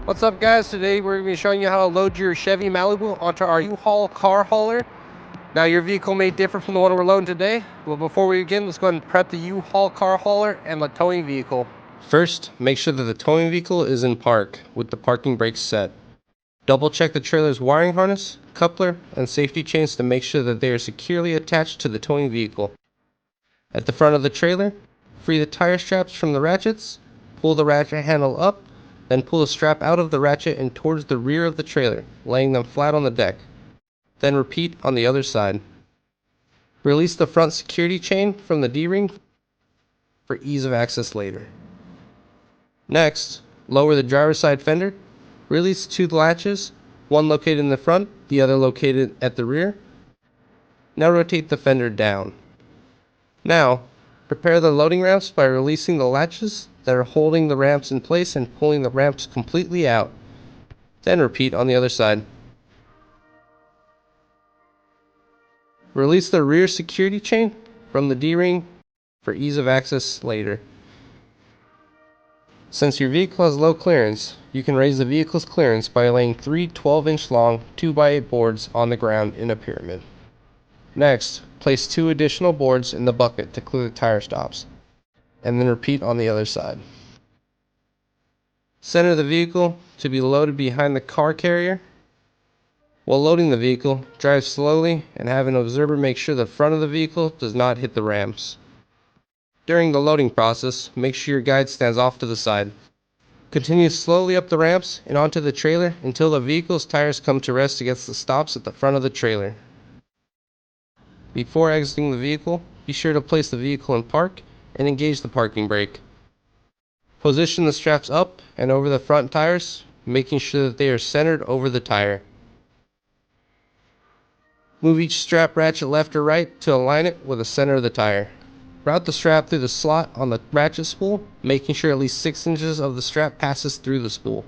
What's up, guys? Today we're going to be showing you how to load your Chevy Malibu onto our U-Haul car hauler. Now, your vehicle may differ from the one we're loading today. Well, before we begin, let's go ahead and prep the U-Haul car hauler and the towing vehicle. First, make sure that the towing vehicle is in park with the parking brakes set. Double check the trailer's wiring harness, coupler, and safety chains to make sure that they are securely attached to the towing vehicle. At the front of the trailer, free the tire straps from the ratchets, pull the ratchet handle up, then pull the strap out of the ratchet and towards the rear of the trailer, laying them flat on the deck. Then repeat on the other side. Release the front security chain from the D-ring for ease of access later. Next, lower the driver's side fender. Release two latches, one located in the front, the other located at the rear. Now rotate the fender down. Now, prepare the loading ramps by releasing the latches that are holding the ramps in place and pulling the ramps completely out. Then repeat on the other side. Release the rear security chain from the D-ring for ease of access later. Since your vehicle has low clearance, you can raise the vehicle's clearance by laying three 12-inch long 2x8 boards on the ground in a pyramid. Next, place two additional boards in the bucket to clear the tire stops, and then repeat on the other side. Center the vehicle to be loaded behind the car carrier. While loading the vehicle, drive slowly and have an observer make sure the front of the vehicle does not hit the ramps. During the loading process, make sure your guide stands off to the side. Continue slowly up the ramps and onto the trailer until the vehicle's tires come to rest against the stops at the front of the trailer. Before exiting the vehicle, be sure to place the vehicle in park and engage the parking brake. Position the straps up and over the front tires, making sure that they are centered over the tire. Move each strap ratchet left or right to align it with the center of the tire. Route the strap through the slot on the ratchet spool, making sure at least 6 inches of the strap passes through the spool.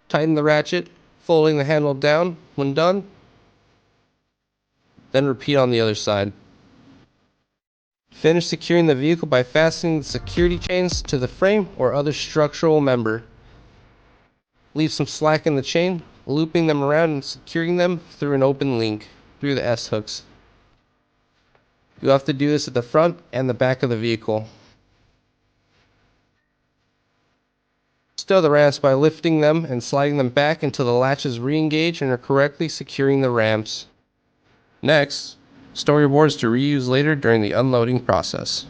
Tighten the ratchet, folding the handle down when done. Then repeat on the other side. Finish securing the vehicle by fastening the security chains to the frame or other structural member. Leave some slack in the chain, looping them around and securing them through an open link through the S-hooks. You have to do this at the front and the back of the vehicle. Stow the ramps by lifting them and sliding them back until the latches re-engage and are correctly securing the ramps. Next, store your boards to reuse later during the unloading process.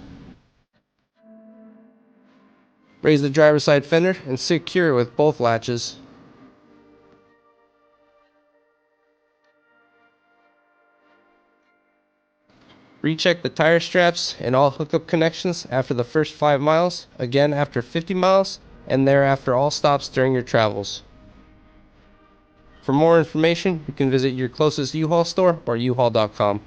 Raise the driver's side fender and secure it with both latches. Recheck the tire straps and all hookup connections after the first 5 miles, again after 50 miles, and thereafter all stops during your travels. For more information, you can visit your closest U-Haul store or uhaul.com.